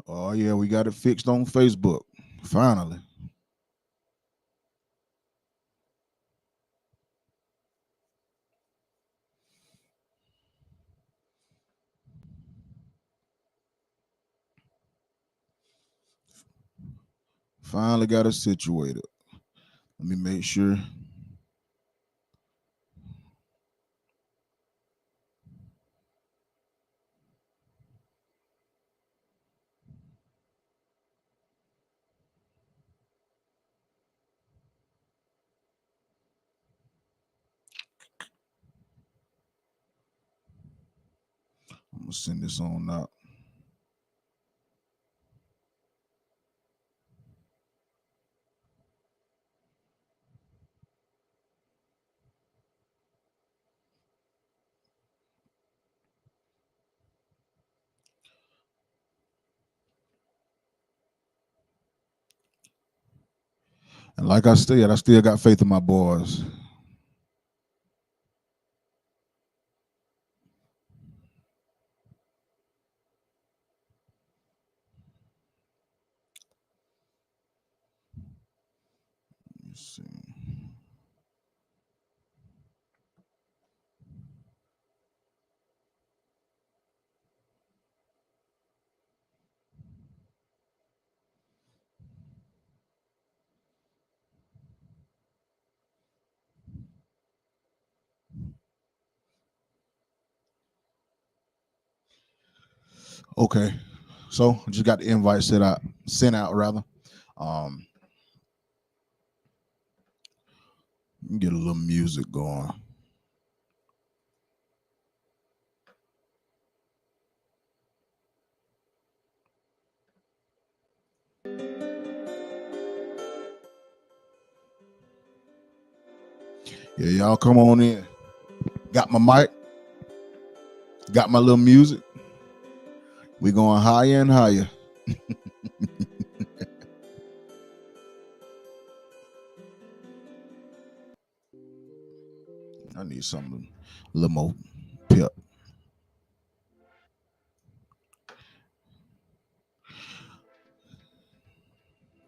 Oh yeah, we got it fixed on Facebook. Finally. Finally got it situated. Let me make sure. I'm gonna send this on out. And like I still got faith in my boys. Let's see. Okay. So I just got the invite sent out rather. Um get a little music going. Yeah, y'all come on in. Got my mic, got my little music. We going higher and higher. I need something a little more pep.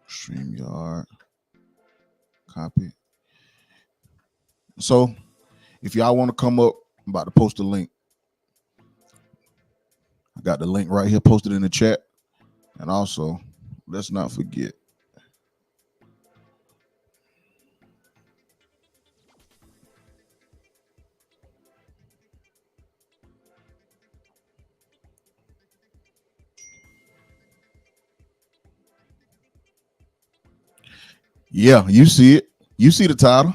StreamYard. Copy. So if y'all want to come up, I'm about to post a link. I got the link right here posted in the chat. And also, let's not forget. Yeah, you see it. You see the title.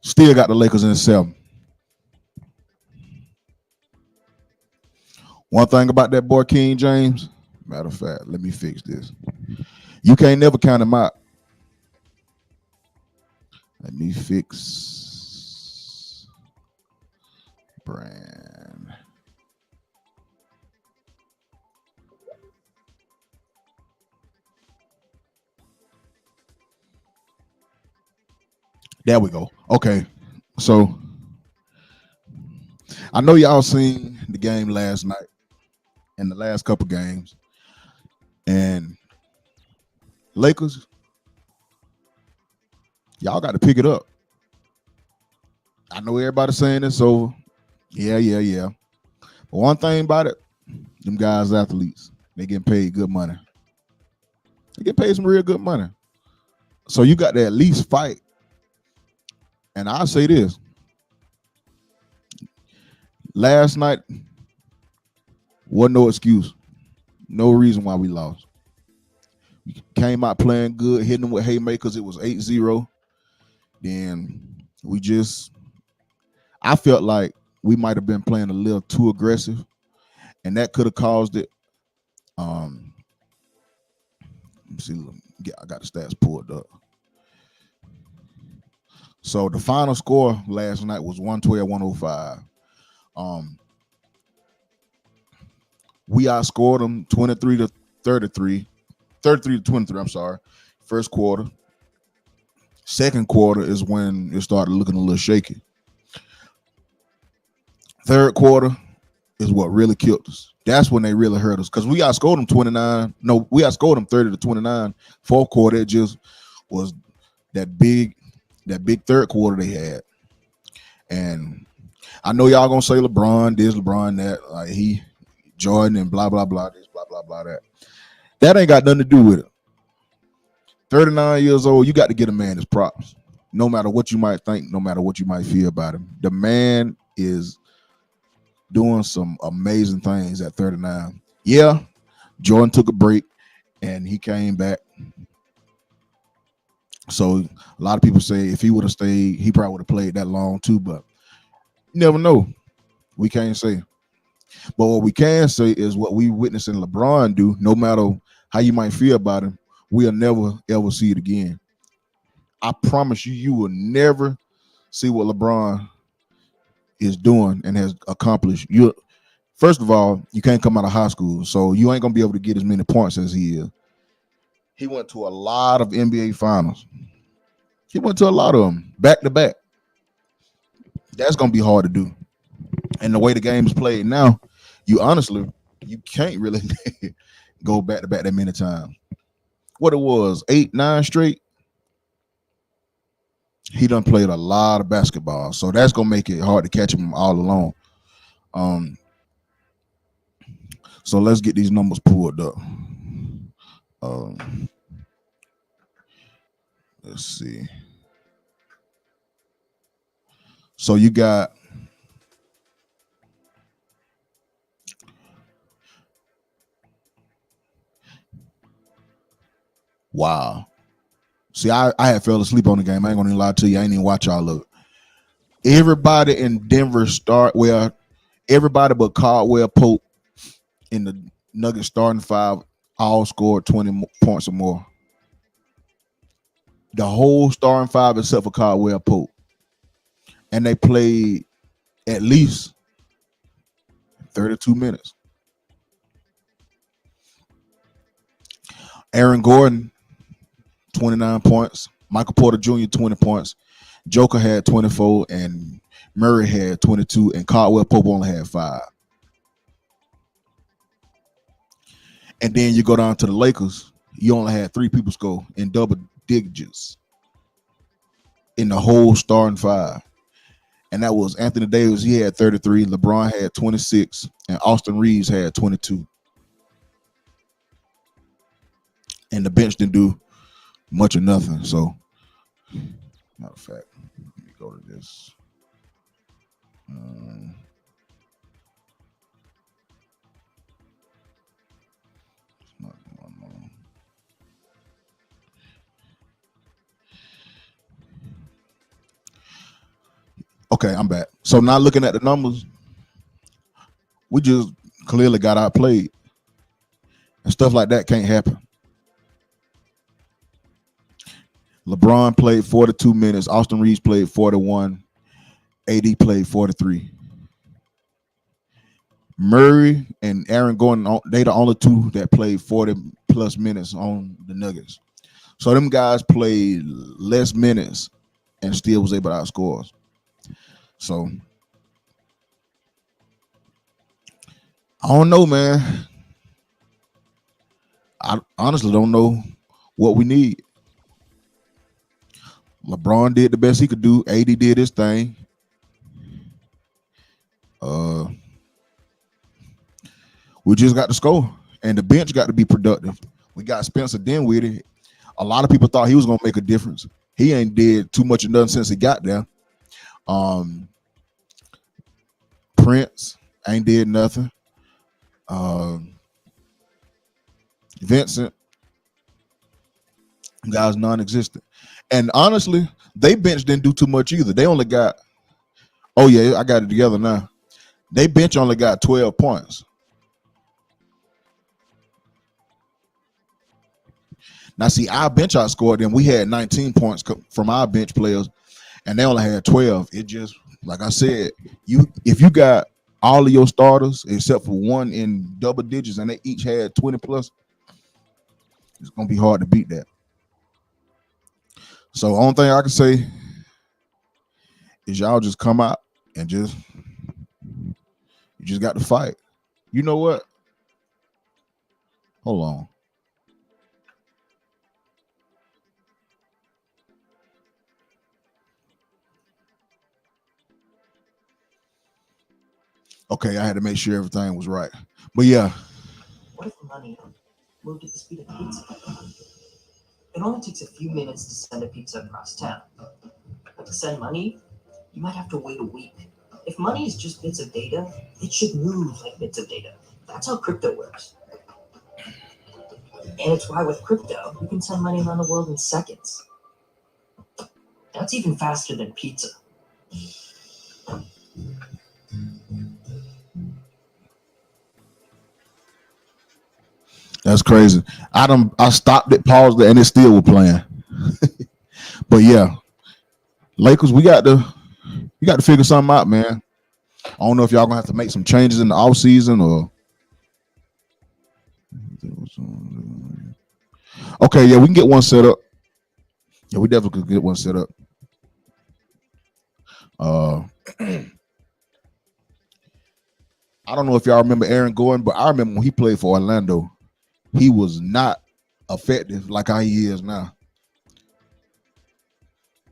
Still got the Lakers in 7. One thing about that boy King James, matter of fact, let me fix this. You can't never count him out. Let me fix brand. There we go. Okay. So I know y'all seen the game last night and the last couple games. And Lakers, y'all got to pick it up. I know everybody's saying it's over. Yeah. But one thing about it, them guys athletes, they getting paid good money. They get paid some real good money. So you got to at least fight. And I'll say this. Last night wasn't no excuse. No reason why we lost. We came out playing good, hitting them with haymakers. It was 8-0. Then I felt like we might have been playing a little too aggressive, and that could have caused it. Um, let me see, I got the stats pulled up. So the final score last night was 112-105. Um, we outscored them 23 to 33, 33 to 23. I'm sorry. First quarter. Second quarter is when it started looking a little shaky. Third quarter, is what really killed us. That's when they really hurt us because we outscored them 29. No, we outscored them 30-29. Fourth quarter, it just was that big third quarter they had. And I know y'all gonna say LeBron this, LeBron that, like he Jordan and blah blah blah this, blah blah blah that. That ain't got nothing to do with it. 39 years old, you got to get a man his props. No matter what you might think, no matter what you might feel about him. The man is doing some amazing things at 39. Yeah, Jordan took a break and he came back. So a lot of people say if he would have stayed, he probably would have played that long too, but you never know. We can't say. But what we can say is what we witnessing LeBron do, no matter how you might feel about him, we'll never ever see it again. I promise you, you will never see what LeBron is doing and has accomplished. You first of all, you can't come out of high school, so you ain't gonna be able to get as many points as he is. He went to a lot of NBA finals. He went to a lot of them back to back. That's gonna be hard to do. And the way the game is played now, you honestly you can't really go back to back that many times. What it was, 8, 9 straight. He done played a lot of basketball, so that's gonna make it hard to catch him all along. Um, so let's get these numbers pulled up. Um, let's see. So you got wow. See, I had fell asleep on the game. I ain't gonna lie to you. I ain't even watch all of it. Everybody in Denver everybody but Caldwell Pope in the Nuggets starting five all scored 20 points or more. The whole starting five except for Caldwell Pope. And they played at least 32 minutes. Aaron Gordon, 29 points. Michael Porter Jr., 20 points. Joker had 24, and Murray had 22, and Caldwell Pope only had 5. And then you go down to the Lakers, you only had 3 people score in double digits in the whole starting 5. And that was Anthony Davis, he had 33, LeBron had 26, and Austin Reeves had 22. And the bench didn't do much or nothing. So, matter of fact, let me go to this. Okay, I'm back. So now looking at the numbers, we just clearly got outplayed. And stuff like that can't happen. LeBron played 42 minutes. Austin Reeves played 41. AD played 43. Murray and Aaron Gordon, they the only 2 that played 40 plus minutes on the Nuggets. So them guys played less minutes and still was able to outscore us. So I don't know, man. I honestly don't know what we need. LeBron did the best he could do. AD did his thing. We just got to score, and the bench got to be productive. We got Spencer Dinwiddie. A lot of people thought he was gonna make a difference. He ain't did too much of nothing since he got there. Prince ain't did nothing. Vincent, guys non-existent. And honestly, they bench didn't do too much either. They only got, oh yeah, I got it together now. They bench only got 12 points. Now, see, our bench outscored them. We had 19 points from our bench players, and they only had 12. It just, like I said, if you got all of your starters except for one in double digits, and they each had 20 plus, it's gonna be hard to beat that. So, the only thing I can say is y'all just come out and just You just got to fight. You know what? Hold on. Okay, I had to make sure everything was right. But yeah. What if money moved at the speed of pizza? It only takes a few minutes to send a pizza across town. But to send money, you might have to wait a week. If money is just bits of data, it should move like bits of data. That's how crypto works. And it's why with crypto, you can send money around the world in seconds. That's even faster than pizza. That's crazy. I stopped it, paused it, and it still was playing. But yeah, Lakers, we got to figure something out, man. I don't know if y'all gonna have to make some changes in the off season or. Okay, yeah, we can get one set up. Yeah, we definitely could get one set up. I don't know if y'all remember Aaron Gordon, but I remember when he played for Orlando, he was not effective like how he is now.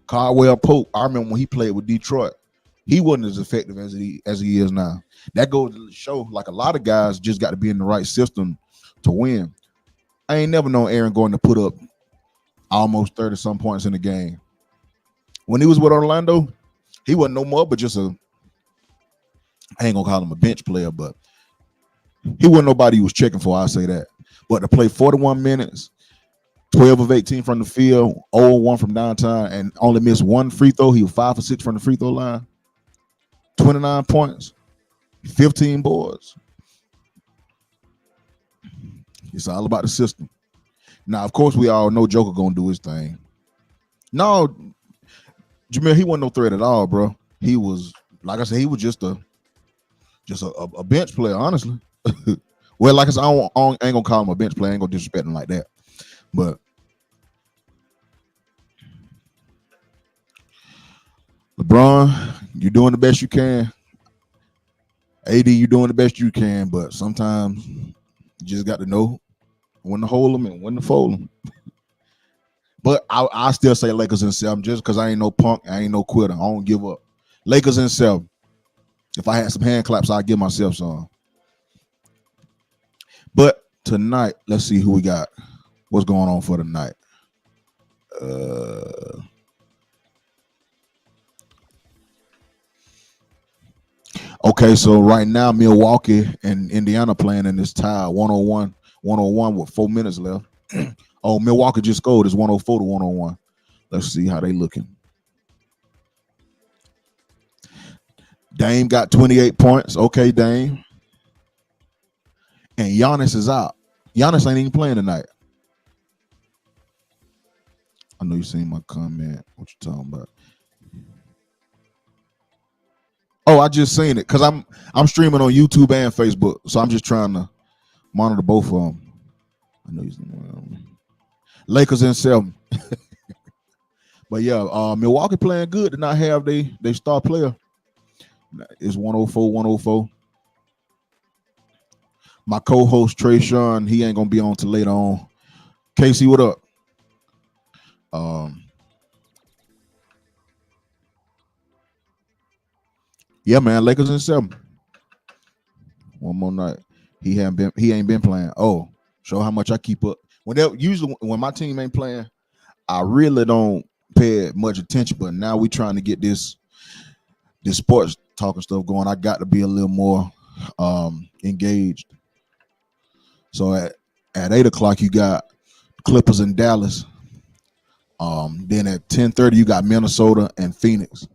Caldwell Pope, I remember when he played with Detroit, he wasn't as effective as he is now. That goes to show, like, a lot of guys just got to be in the right system to win. I ain't never known Aaron Gordon to put up almost 30 some points in the game. When he was with Orlando, he wasn't no more but just I ain't gonna call him a bench player, but he wasn't nobody who was checking for, I say that. But to play 41 minutes, 12 of 18 from the field, 0-1 from downtown, and only missed one free throw. He was 5 for 6 from the free throw line. 29 points, 15 boards. It's all about the system. Now, of course, we all know Joker gonna do his thing. No, Jamil, he wasn't no threat at all, bro. He was, like I said, he was just a bench player, honestly. Well, like I said, I ain't gonna call him a bench player. I ain't gonna disrespect him like that. But LeBron, you're doing the best you can. AD, you're doing the best you can. But sometimes you just got to know when to hold them and when to fold them. But I still say Lakers in 7 just because I ain't no punk. I ain't no quitter. I don't give up. Lakers in 7. If I had some hand claps, I'd give myself some. But tonight, let's see who we got. What's going on for tonight? Okay, so right now, Milwaukee and Indiana playing in this tie, 101 with 4 minutes left. Oh, Milwaukee just scored. It's 104 to 101. Let's see how they looking. Dame got 28 points. Okay, Dame. And Giannis is out. Giannis ain't even playing tonight. I know you seen my comment. What you talking about? Oh, I just seen it because I'm streaming on YouTube and Facebook, so I'm just trying to monitor both of them. I know he's Lakers in 7. But yeah, Milwaukee playing good to not have they star player. It's 104. My co-host Trey Sean, he ain't gonna be on till later on. Casey, what up? Yeah, man, Lakers in 7. One more night. He ain't been playing. Oh, show how much I keep up. Usually when my team ain't playing, I really don't pay much attention. But now we trying to get this sports talking stuff going. I got to be a little more engaged. So at 8:00 you got Clippers in Dallas. Then at 10:30 you got Minnesota and Phoenix.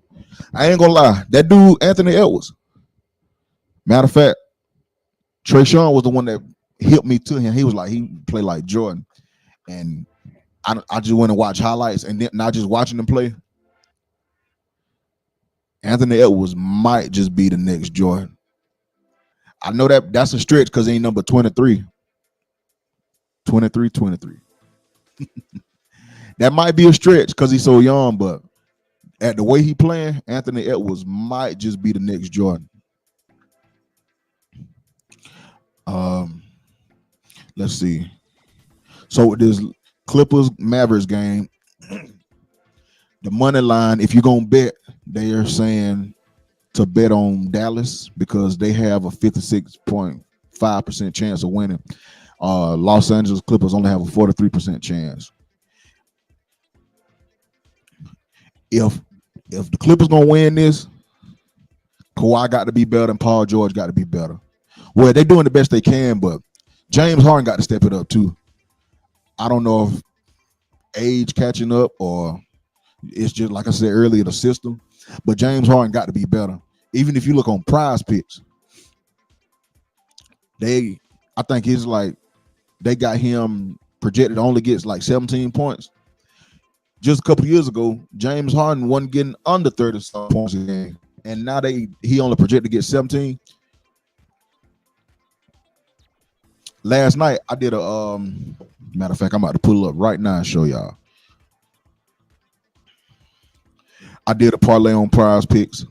I ain't gonna lie, that dude Anthony Edwards. Matter of fact, Trey Sean was the one that hit me to him. He was like, he played like Jordan, and I just went and watched highlights, and then not just watching him play. Anthony Edwards might just be the next Jordan. I know that's a stretch because he ain't number 23. 23. That might be a stretch because he's so young, but at the way he playing, Anthony Edwards might just be the next Jordan. Um, let's see. So this Clippers Mavericks game, the money line, if you're gonna bet, they are saying to bet on Dallas because they have a 56.5% chance of winning. Los Angeles Clippers only have a 43% chance. If the Clippers gonna win this, Kawhi got to be better and Paul George got to be better. Well, they're doing the best they can, but James Harden got to step it up too. I don't know if age catching up or it's just like I said earlier, the system. But James Harden got to be better. Even if you look on Prize Picks, I think it's like they got him projected to only gets like 17 points. Just a couple of years ago, James Harden wasn't getting under 30 points a game, and now he only projected to get 17. Last night I did a matter of fact, I'm about to pull it up right now and show y'all. I did a parlay on Prize Picks,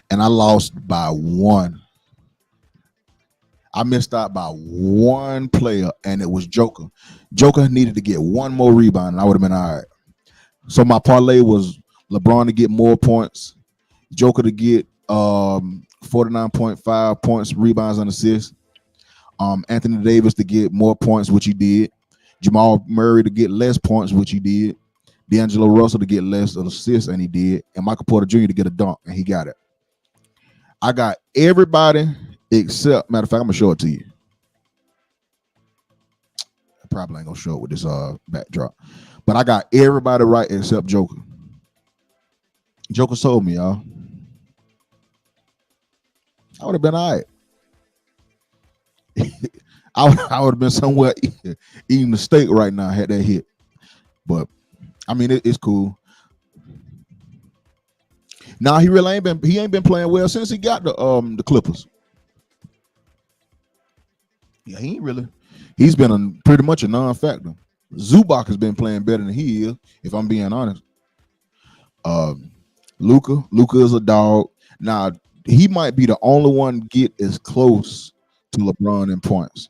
and I lost by 1. I missed out by 1 player, and it was Joker. Joker needed to get 1 more rebound, and I would have been all right. So my parlay was LeBron to get more points, Joker to get 49.5 points, rebounds, and assists. Anthony Davis to get more points, which he did. Jamal Murray to get less points, which he did. D'Angelo Russell to get less assists, and he did. And Michael Porter Jr. to get a dunk, and he got it. I got everybody except, matter of fact, I'm going to show it to you. I probably ain't going to show it with this backdrop. But I got everybody right except Joker. Joker sold me, y'all. I would have been all right. I would have been somewhere eating the steak right now had that hit. But I mean, it's cool. Nah, he ain't been playing well since he got the Clippers. Yeah, he's been pretty much a non-factor. Zubac has been playing better than he is, if I'm being honest. Luka is a dog. Now, he might be the only one get as close to LeBron in points.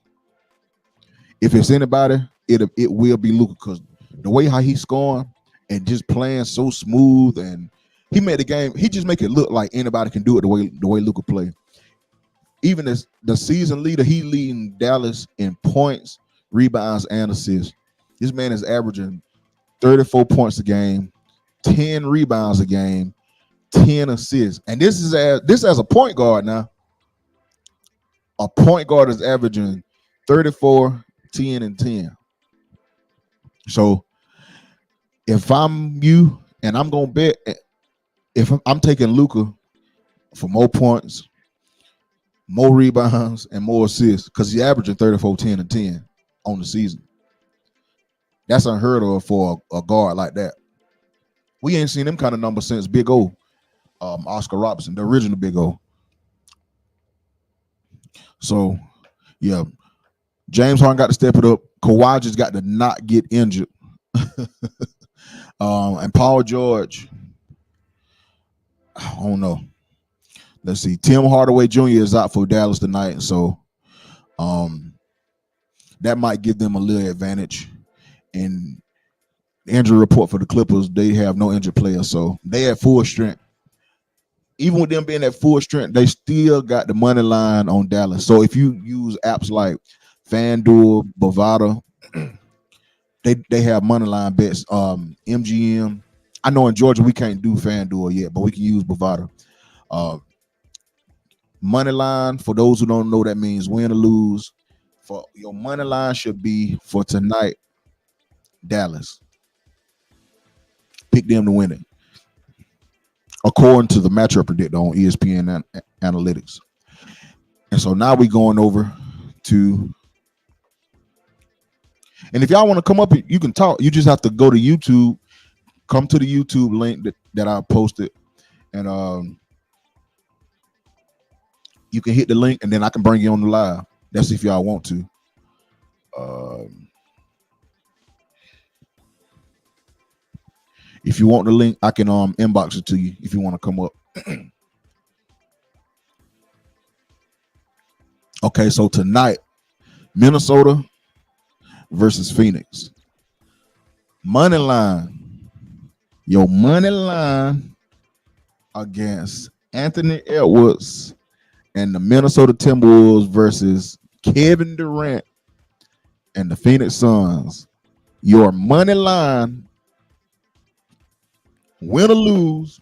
If it's anybody, it will be Luka, because the way how he's scoring and just playing so smooth, and he made the game. He just make it look like anybody can do it the way Luka play. Even as the season leader, he leading Dallas in points, rebounds, and assists. This man is averaging 34 points a game, 10 rebounds a game, 10 assists, and this as a point guard now. A point guard is averaging 34, 10, and 10. So if I'm you and I'm gonna bet, if I'm taking Luka for more points, more rebounds, and more assists, because he's averaging 34, 10, and 10 on the season. That's unheard of for a guard like that. We ain't seen them kind of numbers since Big O, Oscar Robertson, the original Big O. So, yeah, James Harden got to step it up. Kawhi just got to not get injured. And Paul George, I don't know. Let's see. Tim Hardaway Jr. is out for Dallas tonight, so that might give them a little advantage. And the injury report for the Clippers, they have no injured players, so they at full strength. Even with them being at full strength, they still got the money line on Dallas. So if you use apps like FanDuel, Bovada, they have money line bets. MGM. I know in Georgia we can't do FanDuel yet, but we can use Bovada. Money line, for those who don't know, that means win or lose. For your money line should be for tonight, Dallas. Pick them to win it, according to the matchup predictor on ESPN Analytics. And so now we're going over to, and if y'all want to come up, you can talk. You just have to go to YouTube, come to the YouTube link that I posted, and you can hit the link, and then I can bring you on the live. That's if y'all want to. If you want the link, I can inbox it to you if you want to come up. Okay, so tonight, Minnesota versus Phoenix. Money line. Your money line against Anthony Edwards and the Minnesota Timberwolves versus Kevin Durant and the Phoenix Suns. Your money line, win or lose,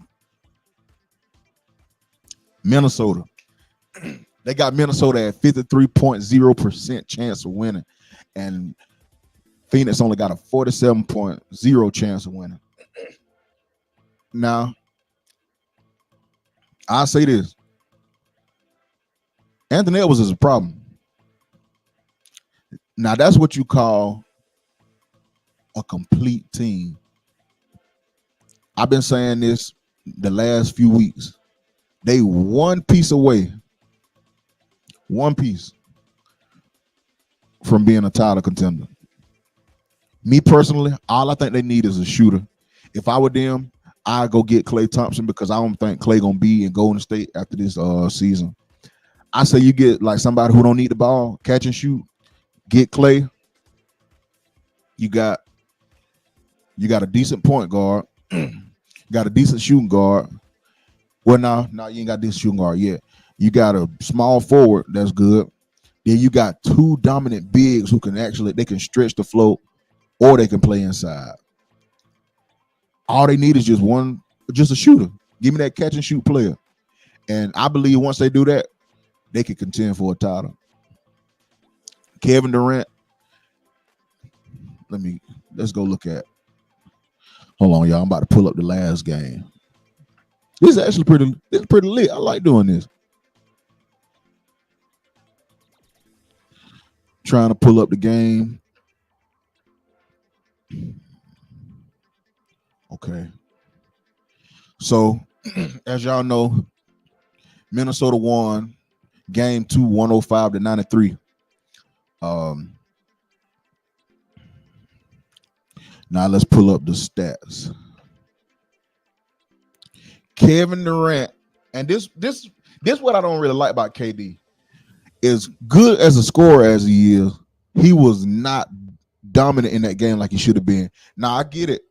Minnesota. They got Minnesota at 53.0% chance of winning, and Phoenix only got a 47.0 chance of winning. Now, I'll say this. Anthony Edwards is a problem. Now, that's what you call a complete team. I've been saying this the last few weeks. They one piece away, one piece from being a title contender. Me personally, all I think they need is a shooter. If I were them, I'd go get Klay Thompson because I don't think Klay gonna be in Golden State after this season. I say you get like somebody who don't need the ball, catch and shoot. Get Klay. You got a decent point guard. Got a decent shooting guard. Well, no, you ain't got a decent shooting guard yet. You got a small forward that's good. Then you got two dominant bigs who can they can stretch the float or they can play inside. All they need is just a shooter. Give me that catch and shoot player. And I believe once they do that, they can contend for a title. Kevin Durant. Let's go look at. Hold on, y'all. I'm about to pull up the last game. This is actually pretty lit. I like doing this. Trying to pull up the game. Okay. So, as y'all know, Minnesota won game 2, 105-93. Now let's pull up the stats. Kevin Durant, and this what I don't really like about KD. As good as a scorer as he is, he was not dominant in that game like he should have been. Now I get it.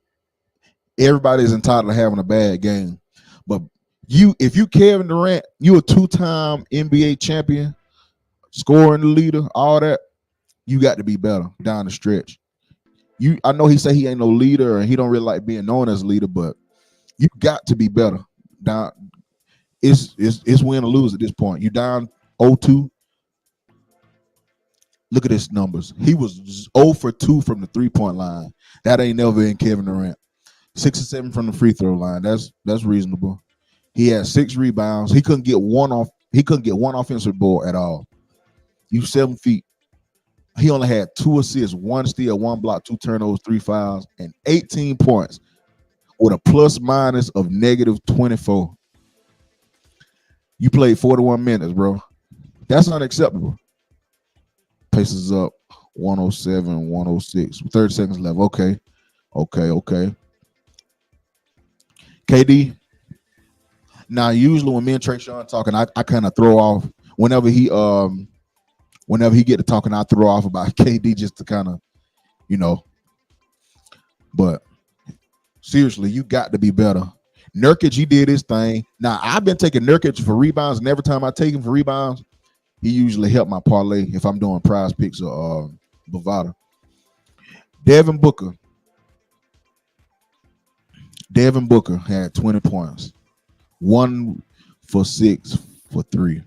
Everybody's entitled to having a bad game. But if you Kevin Durant, you a two-time NBA champion, scoring leader, all that, you got to be better down the stretch. I know he say he ain't no leader and he don't really like being known as a leader, but you got to be better. Down, it's win or lose at this point. You down 0-2. Look at his numbers. He was 0 for 2 from the 3-point line. That ain't never in Kevin Durant. 6 or 7 from the free throw line. That's reasonable. He had 6 rebounds. He couldn't get one off. He couldn't get one offensive board at all. You 7 feet. He only had 2 assists, 1 steal, 1 block, 2 turnovers, 3 fouls, and 18 points with a plus minus of -24. You played 41 minutes, bro. That's unacceptable. Pacers up 107, 106. 30 seconds left. Okay. KD. Now, usually when me and Trayshawn talking, I kind of throw off whenever he get to talking, I throw off about KD just to kind of, But seriously, you got to be better. Nurkic, he did his thing. Now, I've been taking Nurkic for rebounds, and every time I take him for rebounds, he usually help my parlay if I'm doing prize picks or Bovada. Devin Booker had 20 points. 1 for 6 for 3.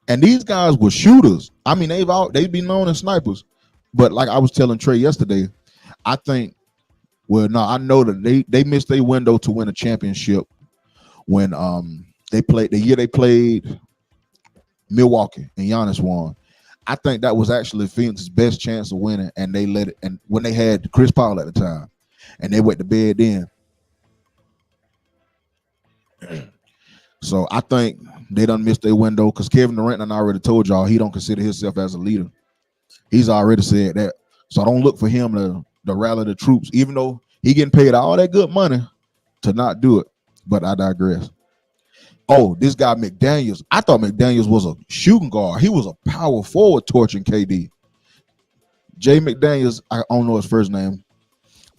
And these guys were shooters. I mean, they've been known as snipers. But like I was telling Trey yesterday, I know that they missed their window to win a championship when they played Milwaukee and Giannis won. I think that was actually Phoenix's best chance of winning, and they let it. And when they had Chris Paul at the time, and they went to bed then. So I think they done missed their window because Kevin Durant and I already told y'all he don't consider himself as a leader. He's already said that. So I don't look for him to rally the troops, even though he getting paid all that good money to not do it. But I digress. Oh, this guy McDaniels. I thought McDaniels was a shooting guard. He was a power forward torching KD. Jay McDaniels, I don't know his first name.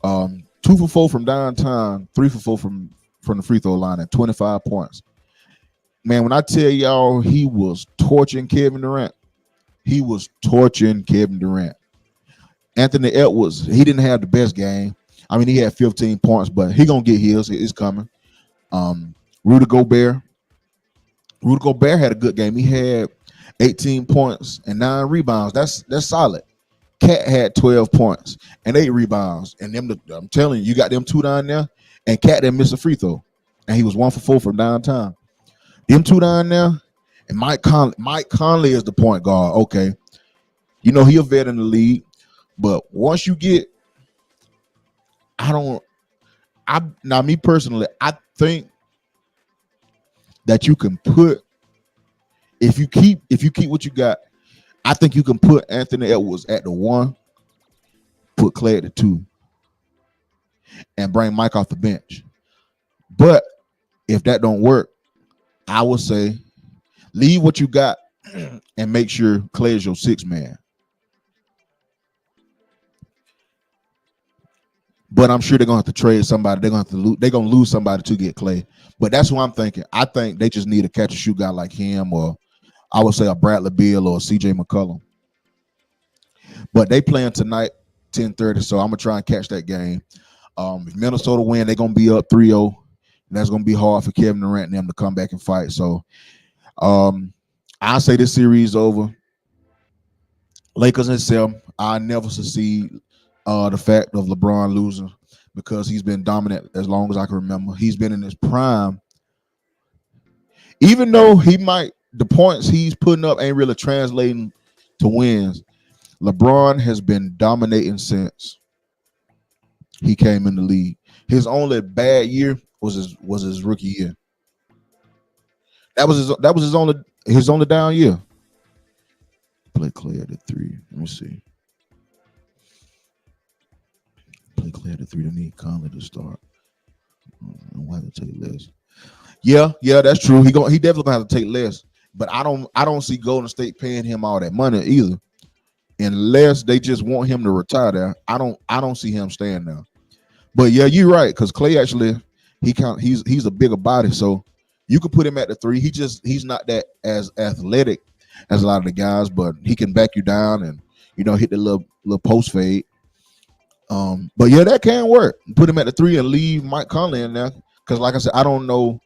2 for 4 from downtown, 3 for 4 from the free throw line at 25 points. Man, when I tell y'all he was torching Kevin Durant, he was torching Kevin Durant. Anthony Edwards, he didn't have the best game. I mean, he had 15 points, but he gonna get his. It's coming. Rudy Gobert. Rudy Gobert had a good game. He had 18 points and 9 rebounds. That's solid. Cat had 12 points and 8 rebounds. And I'm telling you, you got them two down there, and Cat didn't miss a free throw. And he was 1 for 4 from downtown. Them two down there, and Mike Conley is the point guard. Okay. You know, he a vet in the league. But once you get, now me personally, I think that you can put, if you keep what you got, I think you can put Anthony Edwards at the 1, put Clay at the 2, and bring Mike off the bench. But if that don't work, I would say leave what you got and make sure Clay is your 6th man. But I'm sure they're gonna have to trade somebody. They're gonna lose somebody to get Clay. But that's what I'm thinking. I think they just need a catch and shoot guy like him, or I would say a Bradley Beal or a CJ McCollum. But they playing tonight, 10:30. So I'm gonna try and catch that game. If Minnesota win, they're gonna be up 3-0. That's gonna be hard for Kevin Durant and them to come back and fight. So I say this series over. Lakers itself, I never succeed the fact of LeBron losing, because he's been dominant as long as I can remember. He's been in his prime. Even though the points he's putting up ain't really translating to wins, LeBron has been dominating since he came in the league. His only bad year was his rookie year. That was his only down year. Play Clay at the 3. Let me see. Play Clay at the 3. They need Conley to start. Why have to take less? Yeah, that's true. He definitely gonna have to take less. But I don't see Golden State paying him all that money either, unless they just want him to retire there. I don't see him staying there. But yeah, you're right, because Clay actually he's a bigger body, so you could put him at the 3. He's not that as athletic as a lot of the guys, but he can back you down and hit the little post fade. But yeah, that can work. Put him at the 3 and leave Mike Conley in there, because like I said, I don't know.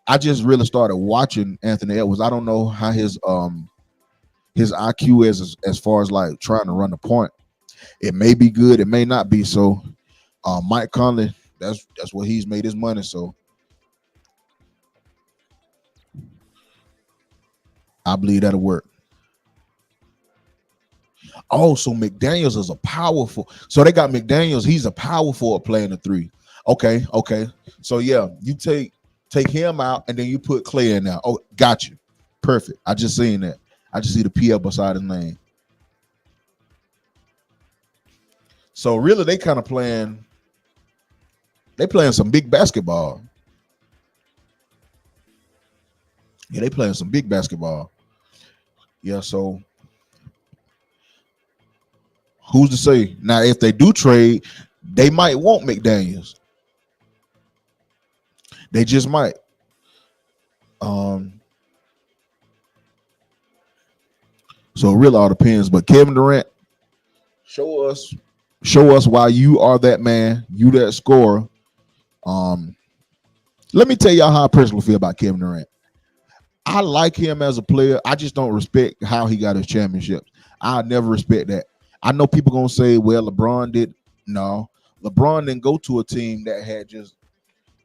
I just really started watching Anthony Edwards. I don't know how his IQ is as far as like trying to run the point. It may be good, it may not be. So Mike Conley, that's what he's made his money. So I believe that'll work. Oh, so McDaniels is a powerful. So they got McDaniels. He's a power forward playing the 3. Okay. So yeah, you take him out and then you put Clay in there. Oh, got you. Perfect. I just seen that. I just see the P up beside his name. So really, they kind of playing some big basketball. Yeah, they playing some big basketball. Yeah, so who's to say? Now, if they do trade, they might want McDaniels. They just might. So it really all depends. But Kevin Durant, show us why you are that man, you that scorer. Let me tell y'all how I personally feel about Kevin Durant. I like him as a player. I just don't respect how he got his championships. I never respect that. I know people gonna say, well, LeBron did. No, LeBron didn't go to a team that had just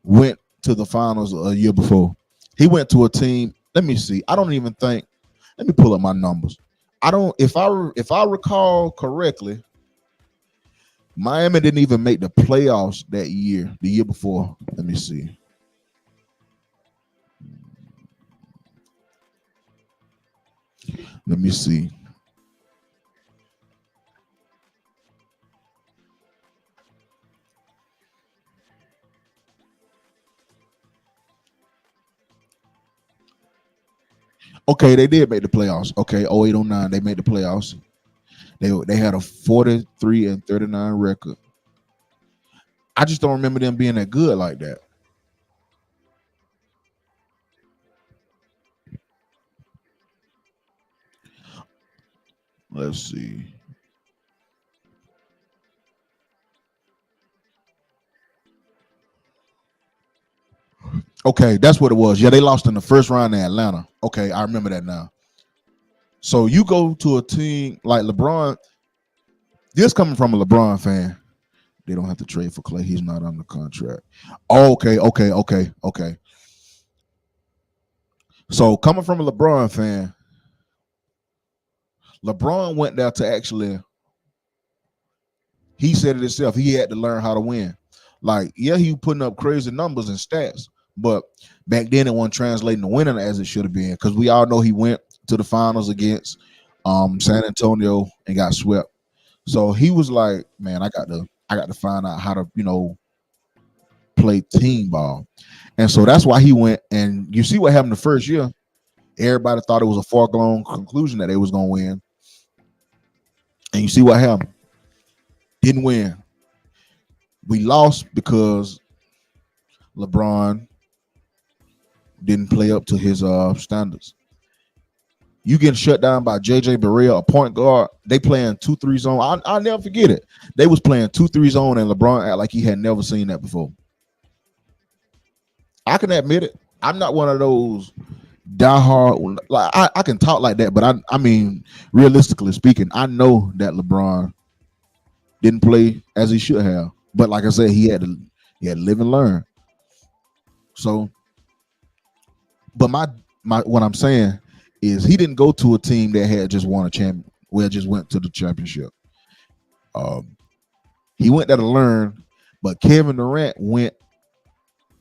went to the finals a year before. He went to a team. Let me see. I don't even think. Let me pull up my numbers. I don't. If I recall correctly, Miami didn't even make the playoffs that year. The year before. Let me see. Let me see. Okay, they did make the playoffs. Okay, 0809, they made the playoffs. They had a 43-39 record. I just don't remember them being that good like that. Let's see. Okay, that's what it was. Yeah, they lost in the first round in Atlanta. Okay, I remember that now. So you go to a team like LeBron. This coming from a LeBron fan. They don't have to trade for Clay. He's not under contract. Okay, okay, okay, okay. So coming from a LeBron fan, LeBron went there to actually. He said it himself. He had to learn how to win. Like, yeah, he was putting up crazy numbers and stats, but back then it wasn't translating to winning as it should have been. Because we all know he went to the finals against San Antonio and got swept. So he was like, man, I got to find out how to, play team ball. And so that's why he went. And you see what happened the first year. Everybody thought it was a foregone conclusion that they was gonna win. And you see what happened. Didn't win. We lost because LeBron didn't play up to his standards. You getting shut down by JJ Barea, a point guard. They playing 2-3 zone. I'll never forget it. They was playing 2-3 zone, and LeBron act like he had never seen that before. I can admit it. I'm not one of those diehard. Like I can talk like that, but I mean, realistically speaking, I know that LeBron didn't play as he should have. But like I said, he had to live and learn. So, but my what I'm saying is he didn't go to a team that had just won a champion, where just went to the championship. He went there to learn, but Kevin Durant went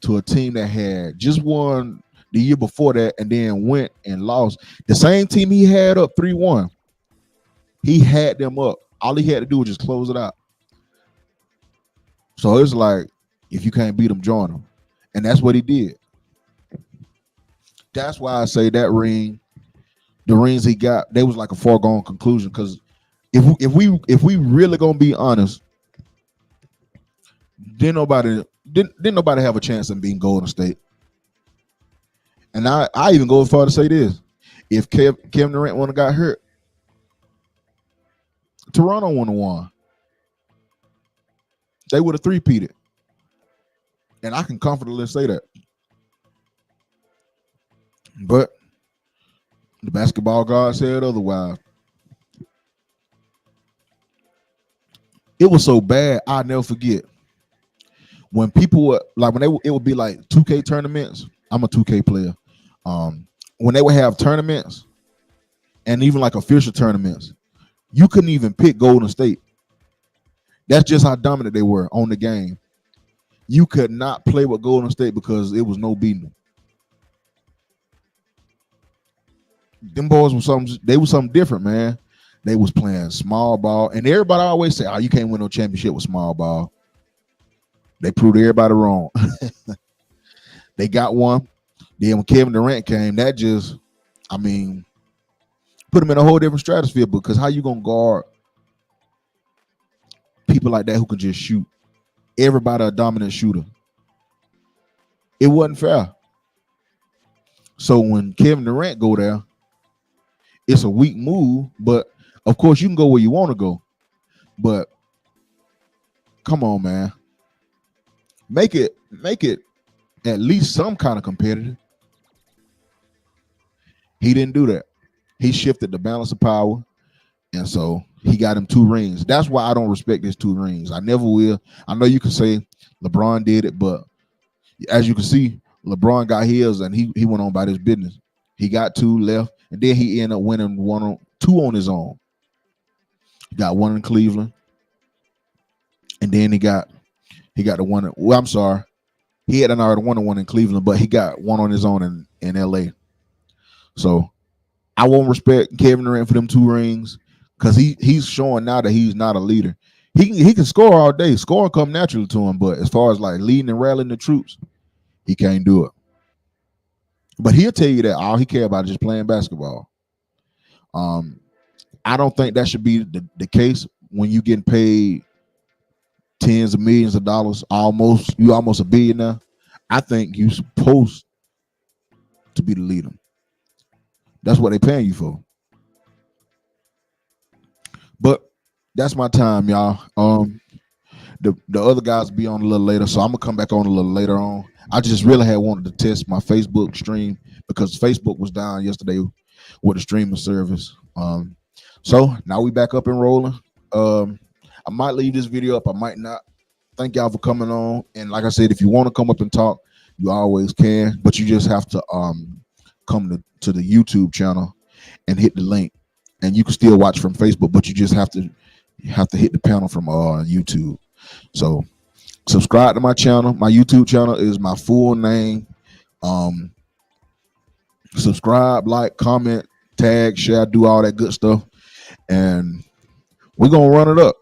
to a team that had just won the year before that and then went and lost. The same team he had up 3-1. He had them up. All he had to do was just close it out. So it's like, if you can't beat them, join them. And that's what he did. That's why I say that ring, the rings he got, they was like a foregone conclusion. Because if we really gonna be honest, didn't nobody have a chance in being Golden State. And I even go as far to say this: if Kevin Durant wouldn't have got hurt, Toronto wouldn't have won. They would have three-peated. And I can comfortably say that. But the basketball god said otherwise. It was so bad, I'll never forget. When people were like, it would be like 2K tournaments. I'm a 2K player. When they would have tournaments and even like official tournaments, you couldn't even pick Golden State. That's just how dominant they were on the game. You could not play with Golden State because it was no beating them. Them boys were something different, man. They was playing small ball, and everybody always say, "Oh, you can't win no championship with small ball." They proved everybody wrong. They got one. Then when Kevin Durant came, that just, I mean, put him in a whole different stratosphere, because how you gonna guard people like that who can just shoot? Everybody a dominant shooter. It wasn't fair. So when Kevin Durant go there, it's a weak move, but of course you can go where you want to go. But come on, man. Make it at least some kind of competitive. He didn't do that. He shifted the balance of power, and so he got him 2 rings. That's why I don't respect his 2 rings. I never will. I know you can say LeBron did it, but as you can see, LeBron got his and he went on about his business. He got 2 left, and then he ended up winning 2 on his own. He got 1 in Cleveland, and then he got the one. Well, I'm sorry, he had already won the 1 in Cleveland, but he got 1 on his own in LA. So I won't respect Kevin Durant for them 2 rings, because he's showing now that he's not a leader. He can score all day. Scoring come naturally to him, but as far as like leading and rallying the troops, he can't do it. But he'll tell you that all he care about is just playing basketball. I don't think that should be the case when you getting paid tens of millions of dollars, almost a billionaire. I think you supposed to be the leader. That's what they paying you for. But that's my time, y'all. The other guys will be on a little later, so I'm gonna come back on a little later on. I just really had wanted to test my Facebook stream because Facebook was down yesterday with the streaming service. So now we back up and rolling. I might leave this video up, I might not. Thank y'all for coming on. And like I said, if you want to come up and talk, you always can, but you just have to come to the YouTube channel and hit the link. And you can still watch from Facebook, but you just have to hit the panel from YouTube. So subscribe to my channel. My YouTube channel is my full name. Subscribe, like, comment, tag, share, do all that good stuff. And we're gonna run it up.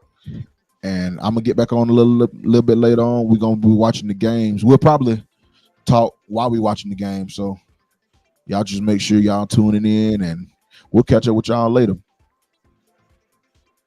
And I'm gonna get back on a little bit later on. We're gonna be watching the games. We'll probably talk while we watching the game. So y'all just make sure y'all tuning in, and we'll catch up with y'all later.